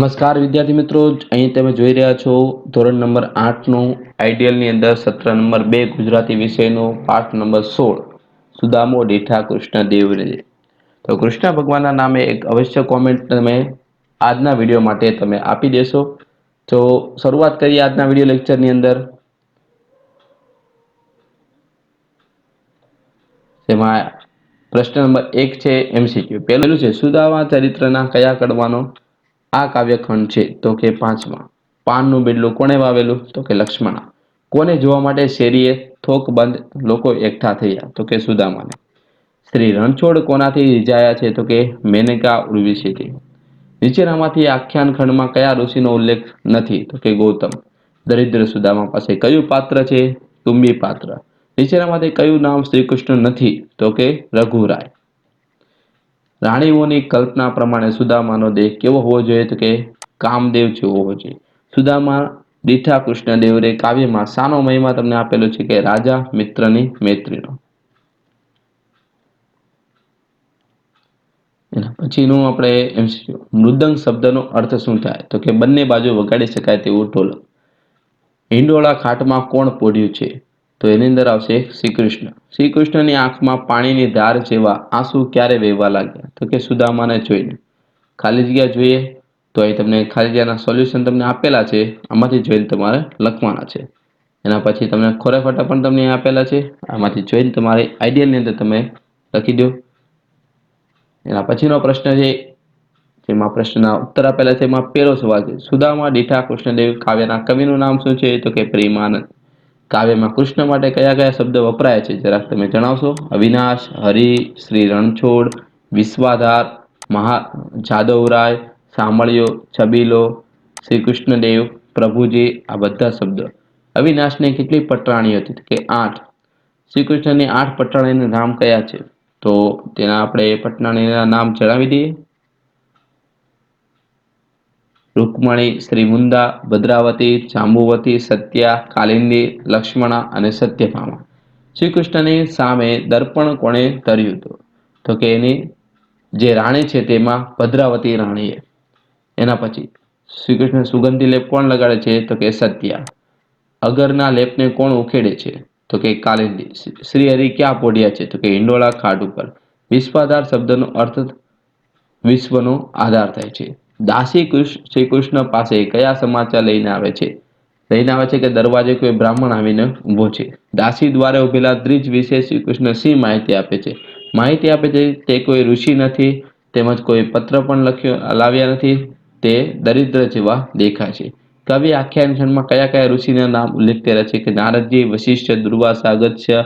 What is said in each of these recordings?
નમસ્કાર વિદ્યાર્થી મિત્રો, અહીં તમે જોઈ રહ્યા છો ધોરણ નંબર 8નું આઈડિયલની અંદર સત્ર નંબર 2 ગુજરાતી વિષયનો પાઠ નંબર 16 સુદામો ડીઠા કૃષ્ણ દેવરે. તો કૃષ્ણ ભગવાનના નામે એક અવશ્ય કોમેન્ટ તમે આજના વિડીયો માટે તમે આપી દેશો. તો શરૂઆત કરીએ આજના વિડીયો લેક્ચરની અંદર. જેમાં પ્રશ્ન નંબર 1 છે MCQ. પહેલું છે સુદામા ચરિત્રના કયા કડવાનો આ કાવ્યખંડ છે? તો કે 5મા. પાનનું બિરડું કોણે વાવેલું? તો કે લક્ષ્મણ. કોને જોવા માટે શેરીએ થોકબંધ લોકો એકઠા થયા? તો કે સુદામાને. શ્રી રણછોડ કોનાથી રીઝાયા છે? તો કે મેનકા ઉર્વશીથી. નીચેનામાંથી આખ્યાન ખંડમાં કયા ઋષિનો ઉલ્લેખ નથી? તો કે ગૌતમ. દરિદ્ર સુદામા પાસે કયું પાત્ર છે? તુંબી પાત્ર. નીચેનામાંથી કયું નામ શ્રી કૃષ્ણ નથી? તો કે રઘુરાય. રાણીઓની કલ્પના પ્રમાણે સુદામાનો દેહ કેવો હોવો જોઈએ? તો કે કામદેવ જેવો હોવો જોઈએ. સુદામા દીઠા કૃષ્ણદેવરે કાવ્યમાં શાનો મહિમા તમને આપેલો છે? કે રાજા મિત્રની મૈત્રીનો. એના પછીનું આપણે MCQ. મૃદંગ શબ્દનો અર્થ શું થાય? તો કે બંને બાજુ વગાડી શકાય તેવું ઢોલક. હિંડોળા ખાટમાં કોણ પોઢ્યું છે? તો એની અંદર આવશે શ્રી કૃષ્ણ. શ્રી કૃષ્ણની આંખમાં પાણીની ધાર જેવા આંસુ ક્યારે વહેવા લાગ્યા? તો કે સુદામાને જોઈને. ખાલી જગ્યા જોઈએ તો અહીં તમને ખાલી જગ્યાના સોલ્યુશન તમને આપેલા છે, આમાંથી જોઈને તમારે લખવાના છે. એના પછી તમને ખોરાફાટા પણ તમને આપેલા છે, આમાંથી જોઈને તમારે આઈડિયલની અંદર તમે લખી દો. એના પછીનો પ્રશ્ન છે, જેમાં પ્રશ્નના ઉત્તર આપેલા છે. એમાં પહેલો સવાલ છે, સુદામા દીઠા કૃષ્ણદેવ કાવ્યના કવિનું નામ શું છે? તો કે પ્રેમાનંદ. કાવ્યમાં કૃષ્ણ માટે કયા કયા શબ્દ વપરાય છે? જરાક તમે જણાવશો. અવિનાશ, હરિ, શ્રી રણછોડ, વિશ્વાધાર, જાદવરાય, સામળિયો, છબીલો, શ્રી કૃષ્ણદેવ, પ્રભુજી, આ બધા શબ્દો. અવિનાશને કેટલી પટરાણી હતી? કે 8. શ્રી કૃષ્ણની 8 પટરાણીના નામ કયા છે? તો તેના આપણે પટરાણીના નામ જણાવી દઈએ. રૂકમણી, શ્રીમુંદા, ભદ્રાવતી, જાંબુવતી, સત્યા, કાલિંદી, લક્ષ્મણા અને સત્યભામા. શ્રી કૃષ્ણની સામે દર્પણ કોણે ધર્યું હતું? તો કે એની જે રાણી છે તેમાં ભદ્રાવતી રાણીએ. એના પછી શ્રી કૃષ્ણ સુગંધી લેપ કોણ લગાડે છે? તો કે સત્યા. અગરના લેપને કોણ ઉખેડે છે? તો કે કાલિંદી. શ્રી હરિ ક્યાં પોઢ્યા છે? તો કે હિંડોળા ખાટ ઉપર. વિશ્વાધાર શબ્દનો અર્થ વિશ્વનો આધાર થાય છે. દાસી શ્રી કૃષ્ણ પાસે કયા સમાચાર લઈને આવે છે? લઈને આવે છે કે દરવાજે કોઈ બ્રાહ્મણ આવીને ઊભો છે. દાસી દ્વારે ઉભેલા દ્વિજ વિશે શ્રી કૃષ્ણ શી માહિતી આપે છે? માહિતી આપે છે તે કોઈ ઋષિ નથી, તેમજ કોઈ પત્ર પણ લાવ્યા નથી, તે દરિદ્ર જેવા દેખાય છે. કવિ આખ્યાન ખંડમાં કયા કયા ઋષિના નામ ઉલ્લેખ કર્યા છે? કે નારદજી, વશિષ્ઠ, દુર્વાસા, અગસ્ત્ય,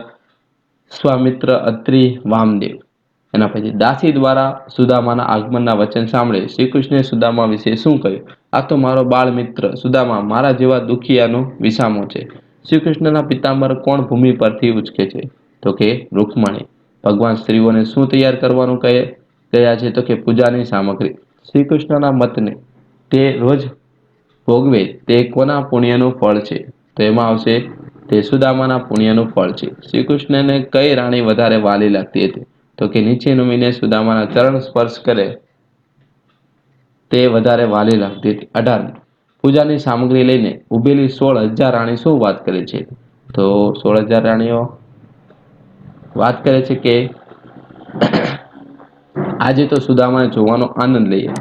વિશ્વામિત્ર, અત્રિ, વામદેવ. એના પછી દાસી દ્વારા સુદામાના આગમનના વચન સાંભળે શ્રી કૃષ્ણે સુદામા વિશે શું કહ્યું? આ તો મારો બાળ મિત્ર સુદામા મારા જેવા દુખિયાનો વિસામો છે. શ્રી કૃષ્ણના પિતાંબર કોણ ભૂમિ પરથી ઉચકે છે? તો કે રૂકમણી. ભગવાન સ્ત્રીઓને શું તૈયાર કરવાનું કહે ગયા છે? તો કે પૂજાની સામગ્રી. શ્રી કૃષ્ણના મતને તે રોજ ભોગવે તે કોના પુણ્યનું ફળ છે? તો એમાં આવશે તે સુદામાના પુણ્યનું ફળ છે. શ્રી કૃષ્ણને કઈ રાણી વધારે વાલી લાગતી હતી? તો કે નીચે નમીને સુદામાના ચરણ સ્પર્શ કરે તે વધારે વાલી લાગતી હતી. 18. પૂજાની સામગ્રી લઈને ઉભેલી 16,000 રાણી શું વાત કરે છે? તો 16,000 રાણીઓ વાત કરે છે કે આજે તો સુદામાને જોવાનો આનંદ લઈએ.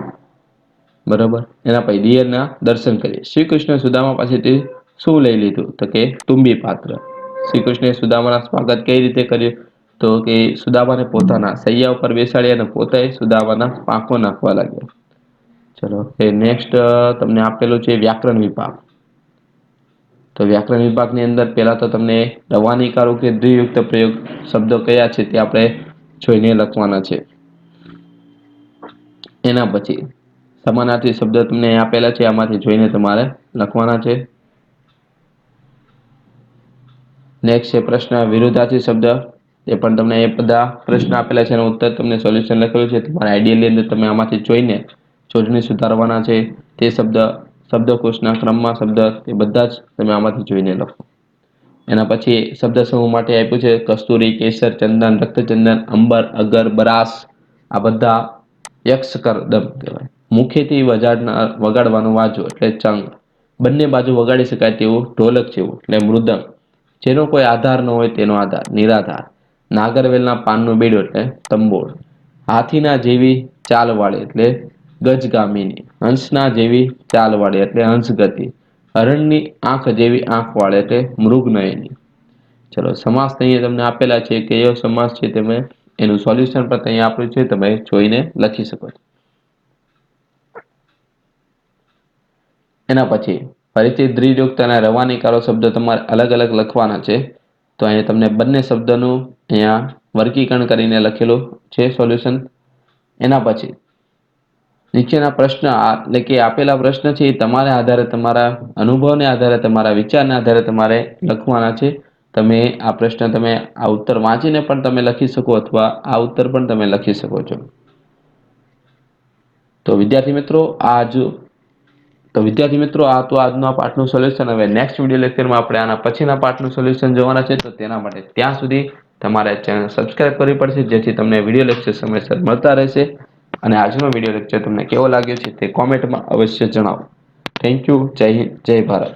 બરાબર. એના પછી દિયરના દર્શન કરીએ. શ્રી કૃષ્ણ સુદામા પાસેથી શું લઈ લીધું? તો કે તુંબી પાત્ર. શ્રી કૃષ્ણે સુદામાના સ્વાગત કઈ રીતે કર્યું? તો કે સુદામાને પોતાના સૈયા ઉપર બેસાડી અને પોતે સુદામાના પાંખો નાખવા લાગ્યા. ચલો એ નેક્સ્ટ તમને આપેલું છે વ્યાકરણ વિભાગ. તો વ્યાકરણ વિભાગની અંદર પહેલા તો તમને રવાનીકારો કે દ્વિયુક્ત પ્રયોગ શબ્દો કયા છે તે આપણે જોઈને લખવાના છે. એના પછી સમાનાર્થી શબ્દ તમને આપેલા છે, આમાંથી જોઈને તમારે લખવાના છે. નેક્સ્ટ છે પ્રશ્ન વિરુદ્ધાર્થી શબ્દ. એ પણ તમને એ બધા પ્રશ્ન આપેલા છે, એનો ઉત્તર તમને સોલ્યુશન લખેલું છે. તમારા આઈડિયલની અંદર તમે આમાંથી જોઈને જોડણી સુધારવાના છે. તે શબ્દકોશના ક્રમમાં શબ્દ એ બધા જ તમે આમાંથી જોઈને લખો. એના પછી શબ્દ સમૂહ માટે આપ્યું છે કસ્તુરી, કેસર, ચંદન, રક્તચંદન, અંબર, અગર, બરાસ. આ બધા યક્ષ કરદમ કહેવાય. મુખેથી વગાડવાનું વાજુ એટલે ચંગ, બંને બાજુ વગાડી શકાય તેવું ઢોલક જેવું એટલે મૃદંગ, જેનો કોઈ આધાર ન હોય તેનો આધાર નિરાધાર, નાગરવેલના પાનનું બીડું એટલે તંબોળ, હાથીના જેવી ચાલવાળી એટલે ગજગામિની, હંસના જેવી ચાલવાળી એટલે હંસગતિ, હરણની આંખ જેવી આંખવાળી એટલે મૃગનયની. ચલો સમાસ અહીંયા તમને આપેલા છે કે કયો સમાસ છે તમે એનું સોલ્યુશન પણ અહીંયા આપ્યું છે, તમે જોઈને લખી શકો છો. એના પછી ફરીથી દ્વિયુક્ત અને રવાનીકારો શબ્દ તમારે અલગ અલગ લખવાના છે. તો અહીંયા તમને બંને શબ્દનું અહીંયા વર્ગીકરણ કરીને લખેલું છે સોલ્યુશન. એના પછી નીચેના પ્રશ્ન એટલે કે આપેલા પ્રશ્ન છે એ તમારા આધારે, તમારા અનુભવને આધારે, તમારા વિચારના આધારે તમારે લખવાના છે. તમે આ પ્રશ્ન તમે આ ઉત્તર વાંચીને પણ તમે લખી શકો અથવા આ ઉત્તર પણ તમે લખી શકો છો. તો વિદ્યાર્થી મિત્રો આ તો આજનો પાઠનું સોલ્યુશન. હવે નેક્સ્ટ વિડીયો લેક્ચરમાં આપણે આના પછીના પાઠનું સોલ્યુશન જોવાના છે. તો તેના માટે ત્યાં સુધી તમારે ચેનલ સબસ્ક્રાઇબ કરવી પડશે, જેથી તમને વિડીયો લેક્ચર સમયસર મળતા રહેશે. અને આજનો વિડીયો લેક્ચર તમને કેવો લાગ્યો છે તે કોમેન્ટમાં અવશ્ય જણાવો. Thank you. જય હિન્દ, જય ભારત.